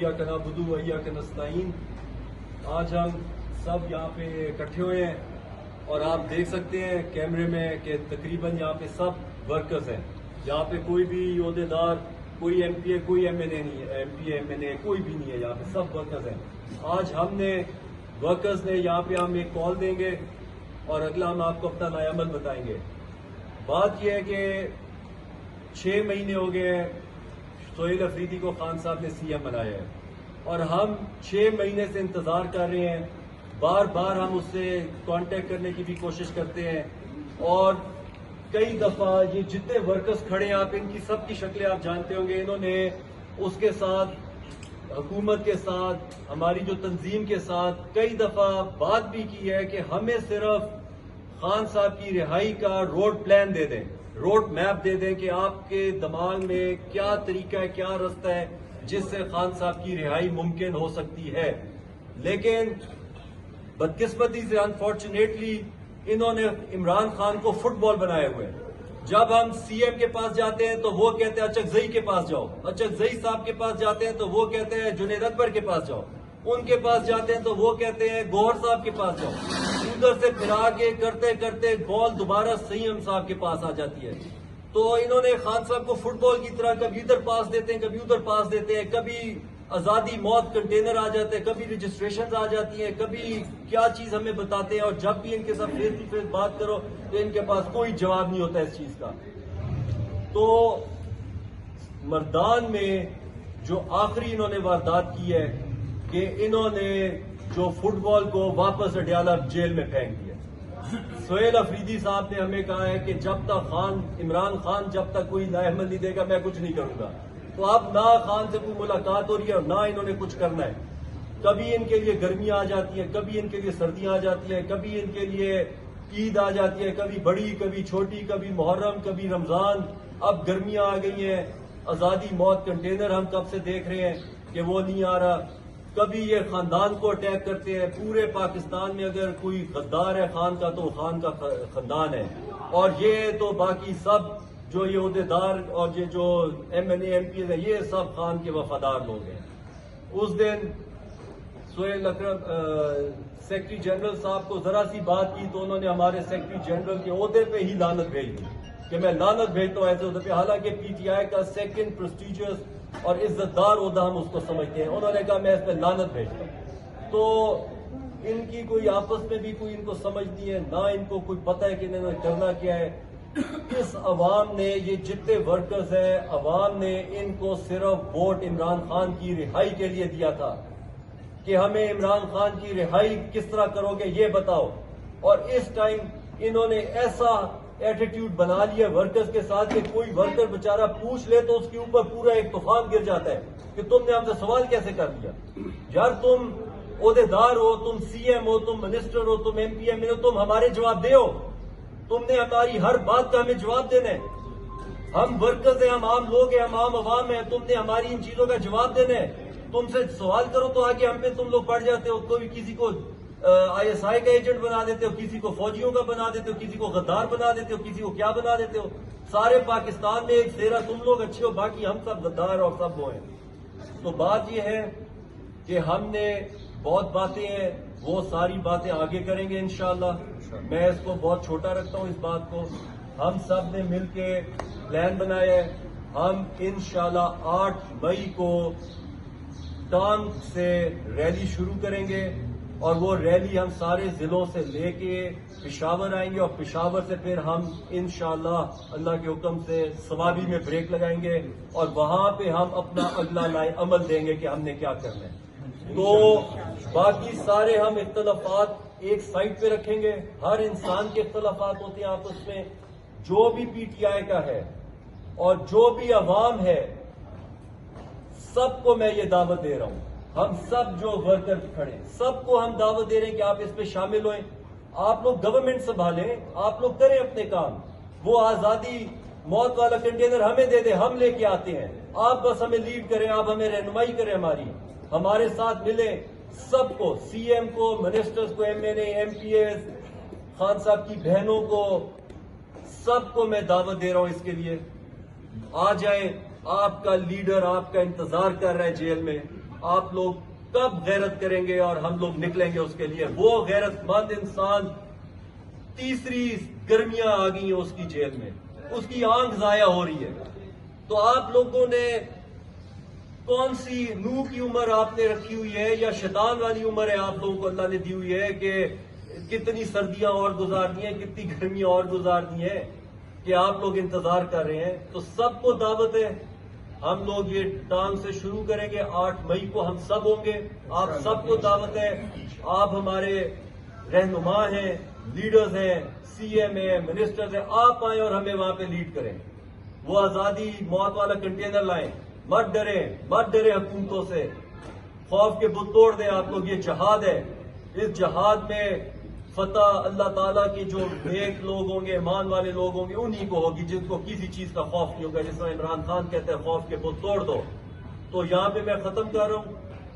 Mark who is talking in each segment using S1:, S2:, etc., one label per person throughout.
S1: ایاک نعبد و ایاک نستعین۔ آج ہم سب یہاں پہ اکٹھے ہوئے ہیں اور آپ دیکھ سکتے ہیں کیمرے میں کہ تقریباً یہاں پہ سب ورکرز ہیں۔ یہاں پہ کوئی بھی عہدیدار، کوئی ایم پی اے، کوئی ایم این اے نہیں ہے، ایم پی اے، ایم این اے کوئی بھی نہیں ہے، یہاں پہ سب ورکرز ہیں۔ آج ہم نے ورکرز نے یہاں پہ ہم ایک کال دیں گے اور اگلا ہم آپ کو اپنا نیا عمل بتائیں گے۔ بات یہ ہے کہ 6 مہینے ہو گئے ہیں سہیل افریدی کو خان صاحب نے سی ایم بنایا ہے اور ہم 6 مہینے سے انتظار کر رہے ہیں۔ بار بار ہم اس سے کانٹیکٹ کرنے کی بھی کوشش کرتے ہیں اور کئی دفعہ یہ جتنے ورکرز کھڑے ہیں، آپ ان کی سب کی شکلیں آپ جانتے ہوں گے، انہوں نے اس کے ساتھ، حکومت کے ساتھ، ہماری جو تنظیم کے ساتھ کئی دفعہ بات بھی کی ہے کہ ہمیں صرف خان صاحب کی رہائی کا روڈ پلان دے دیں، روڈ میپ دے دیں کہ آپ کے دماغ میں کیا طریقہ ہے، کیا رستہ ہے جس سے خان صاحب کی رہائی ممکن ہو سکتی ہے۔ لیکن بدقسمتی سے انفارچونیٹلی انہوں نے عمران خان کو فٹ بال بنائے ہوئے ہیں۔ جب ہم سی ایم کے پاس جاتے ہیں تو وہ کہتے ہیں اچکزئی کے پاس جاؤ، اچکزئی صاحب کے پاس جاتے ہیں تو وہ کہتے ہیں جنید اکبر کے پاس جاؤ، ان کے پاس جاتے ہیں تو وہ کہتے ہیں گوہر صاحب کے پاس جاؤ، ادھر سے پھرا کے کرتے کرتے بال دوبارہ سیم صاحب کے پاس آ جاتی ہے۔ تو انہوں نے خان صاحب کو فٹ بال کی طرح کبھی ادھر پاس دیتے ہیں، کبھی ادھر پاس دیتے ہیں، کبھی آزادی موت کنٹینر آ جاتے ہیں، کبھی رجسٹریشن آ جاتی ہیں، کبھی کیا چیز ہمیں بتاتے ہیں، اور جب بھی ان کے ساتھ فیس ٹو فیس بات کرو تو ان کے پاس کوئی جواب نہیں ہوتا اس چیز کا۔ تو مردان میں جو آخری انہوں نے واردات کی ہے کہ انہوں نے جو فٹ بال کو واپس اڈیالہ جیل میں پھینک دیا۔ سہیل افریدی صاحب نے ہمیں کہا ہے کہ جب تک عمران خان جب تک کوئی نیا عمل نہیں دے گا میں کچھ نہیں کروں گا۔ تو اب نہ خان سے کوئی ملاقات ہو رہی ہے اور نہ انہوں نے کچھ کرنا ہے۔ کبھی ان کے لیے گرمیاں آ جاتی ہیں، کبھی ان کے لیے سردیاں آ جاتی ہیں، کبھی ان کے لیے عید آ جاتی ہے، کبھی بڑی کبھی چھوٹی، کبھی محرم کبھی رمضان۔ اب گرمیاں آ گئی ہیں، آزادی موت کنٹینر ہم کب سے دیکھ رہے ہیں کہ وہ نہیں آ رہا۔ کبھی یہ خاندان کو اٹیک کرتے ہیں۔ پورے پاکستان میں اگر کوئی غدار ہے خان کا تو خان کا خاندان ہے، اور یہ تو باقی سب جو یہ عہدیدار اور یہ جو M N A M P ہیں یہ سب خان کے وفادار لوگ ہیں۔ اس دن سہیل اکرم سیکرٹری جنرل صاحب کو ذرا سی بات کی تو انہوں نے ہمارے سیکرٹری جنرل کے عہدے پہ ہی لعنت بھیج دی کہ میں لعنت بھیجتا ہوں ایسے عہدے پہ، حالانکہ پی ٹی آئی کا سیکنڈ پریسٹیجیس اور عزت دار عہدہ ہم اس کو سمجھتے ہیں۔ انہوں نے کہا میں اس پہ لعنت بھیجتا ہوں۔ تو ان کی کوئی آپس میں بھی کوئی ان کو سمجھ نہیں ہے، نہ ان کو کوئی پتہ ہے کہ انہوں نے کرنا کیا ہے۔ اس عوام نے، یہ جتنے ورکرز ہیں، عوام نے ان کو صرف ووٹ عمران خان کی رہائی کے لیے دیا تھا کہ ہمیں عمران خان کی رہائی کس طرح کرو گے یہ بتاؤ، اور اس ٹائم انہوں نے ایسا ایٹیٹیوڈ بنا لیا ورکرز کے ساتھ کہ کوئی ورکر بیچارہ پوچھ لے تو اس کے اوپر پورا ایک طوفان گر جاتا ہے کہ تم نے ہم سے سوال کیسے کر لیا۔ یار تم عہدیدار ہو، تم سی ایم ہو، تم منسٹر ہو، تم ایم پی ایم ہو، تم ہمارے جواب دے ہو، تم نے ہماری ہر بات کا ہمیں جواب دینا ہے۔ ہم ورکرز ہیں، ہم عام لوگ ہیں، ہم عام عوام ہیں، تم نے ہماری ان چیزوں کا جواب دینا ہے۔ تم سے سوال کرو تو آگے ہم پہ تم لوگ پڑ جاتے ہو، کوئی کسی کو آئی ایس آئی کا ایجنٹ بنا دیتے ہو، کسی کو فوجیوں کا بنا دیتے ہو، کسی کو غدار بنا دیتے ہو، کسی کو کیا بنا دیتے ہو۔ سارے پاکستان میں ایک سیرا تم لوگ اچھے ہو، باقی ہم سب غدار اور سب وہ ہیں۔ تو بات یہ ہے کہ ہم نے بہت باتیں ہیں، وہ ساری باتیں آگے کریں گے انشاءاللہ۔ میں اس کو بہت چھوٹا رکھتا ہوں اس بات کو۔ ہم سب نے مل کے پلان بنایا ہے، ہم انشاءاللہ 8 مئی کو ٹانگ سے ریلی شروع کریں گے، اور وہ ریلی ہم سارے ضلعوں سے لے کے پشاور آئیں گے، اور پشاور سے پھر ہم انشاءاللہ اللہ کے حکم سے سوابی میں بریک لگائیں گے، اور وہاں پہ ہم اپنا اگلا عمل دیں گے کہ ہم نے کیا کرنا ہے۔ تو باقی سارے ہم اختلافات ایک سائڈ پہ رکھیں گے۔ ہر انسان کے اختلافات ہوتے ہیں آپس میں، جو بھی پی ٹی آئی کا ہے اور جو بھی عوام ہے، سب کو میں یہ دعوت دے رہا ہوں، ہم سب جو ورکر کھڑے سب کو ہم دعوت دے رہے ہیں کہ آپ اس پہ شامل ہوئیں۔ آپ لوگ گورنمنٹ سنبھالیں، آپ لوگ کریں اپنے کام۔ وہ آزادی موت والا کنٹینر ہمیں دے دیں، ہم لے کے آتے ہیں، آپ بس ہمیں لیڈ کریں، آپ ہمیں رہنمائی کریں، ہمارے ساتھ ملیں۔ سب کو، سی ایم کو، منسٹرز کو، ایم این اے، ایم پی اے، خان صاحب کی بہنوں کو، سب کو میں دعوت دے رہا ہوں اس کے لیے۔ آ جائیں، آپ کا لیڈر آپ کا انتظار کر رہا ہے جیل میں، آپ لوگ کب غیرت کریں گے اور ہم لوگ نکلیں گے اس کے لیے. وہ غیرت مند انسان تیسری گرمیاں آ گئی ہیں اس کی جیل میں, اس کی آنکھ ضائع ہو رہی ہے. تو آپ لوگوں نے کون سی نوح کی عمر آپ نے رکھی ہوئی ہے یا شیطان والی عمر ہے آپ لوگوں کو اللہ نے دی ہوئی ہے کہ کتنی سردیاں اور گزارنی ہیں, کتنی گرمیاں اور گزارنی ہیں, کہ آپ لوگ انتظار کر رہے ہیں. تو سب کو دعوت ہے, ہم لوگ یہ ٹانگ سے شروع کریں گے. 8 مئی کو ہم سب ہوں گے, آپ سب کو دعوت ہے. آپ ہمارے رہنما ہیں, لیڈرز ہیں, سی ایم ہیں, منسٹرز ہیں, آپ آئیں اور ہمیں وہاں پہ لیڈ کریں. وہ آزادی موت والا کنٹینر لائیں. مت ڈریں حکومتوں سے, خوف کے بت توڑ دیں آپ لوگ. یہ جہاد ہے, اس جہاد میں فتح اللہ تعالیٰ کے جو نیک لوگ ہوں گے, ایمان والے لوگ ہوں گے, انہی کو ہوگی جن کو کسی چیز کا خوف نہیں ہوگا. جس طرح عمران خان کہتے ہیں خوف کے بت توڑ دو. تو یہاں پہ میں ختم کر رہا ہوں.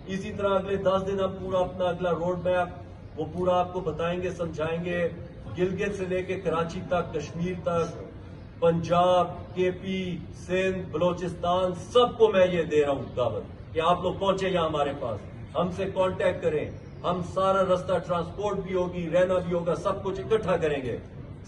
S1: اسی طرح اگلے 10 دن ہم پورا اپنا اگلا روڈ میپ وہ پورا آپ کو بتائیں گے, سمجھائیں گے. گلگت سے لے کے کراچی تک, کشمیر تک, پنجاب, کے پی, سندھ, بلوچستان, سب کو میں یہ دے رہا ہوں دعوت کہ آپ لوگ پہنچے یہاں ہمارے پاس, ہم سے کانٹیکٹ کریں. ہم سارا رستہ, ٹرانسپورٹ بھی ہوگی, رہنا بھی ہوگا, سب کچھ اکٹھا کریں گے.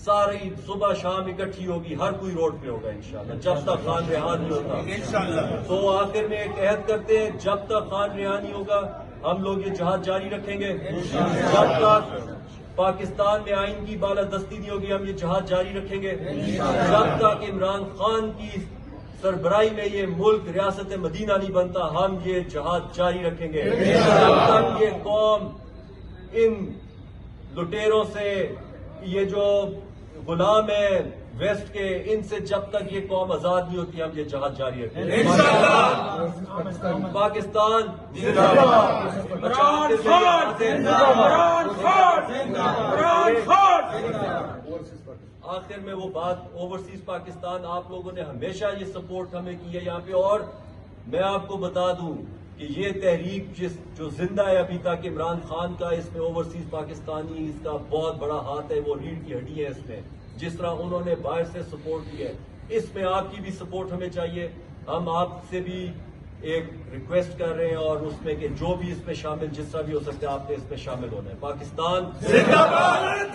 S1: ساری صبح شام اکٹھی ہوگی, ہر کوئی روڈ پہ ہوگا انشاءاللہ, جب تک خان رہا نہیں ہوتا. تو آخر میں ایک عہد کرتے ہیں, جب تک خان رہا نہیں ہوگا ہم لوگ یہ جہاد جاری رکھیں گے. جب تک پاکستان میں آئین کی بالادستی نہیں ہوگی ہم یہ جہاد جاری رکھیں گے. جب تک عمران خان کی سربراہی میں یہ ملک ریاست مدینہ نہیں بنتا ہم یہ جہاد جاری رکھیں گے. جب تک یہ قوم ان لٹیروں سے, یہ جو غلام ہیں ویسٹ کے, ان سے جب تک یہ قوم آزاد نہیں ہوتی ہم یہ جہاد جاری رکھیں گے. پاکستان زندہ باد. آخر میں وہ بات, اوورسیز پاکستان, آپ لوگوں نے ہمیشہ یہ سپورٹ ہمیں کی ہے یہاں پہ. اور میں آپ کو بتا دوں کہ یہ تحریک جو زندہ ہے ابھی تک عمران خان کا, اس میں اوورسیز پاکستانی اس کا بہت بڑا ہاتھ ہے, وہ ریڑھ کی ہڈی ہے اس میں. جس طرح انہوں نے باہر سے سپورٹ کی ہے, اس میں آپ کی بھی سپورٹ ہمیں چاہیے. ہم آپ سے بھی ایک ریکویسٹ کر رہے ہیں اور اس میں کہ جو بھی اس میں شامل, جس طرح بھی ہو سکتا ہے آپ نے اس میں شامل ہونا ہے. پاکستان زندہ باد.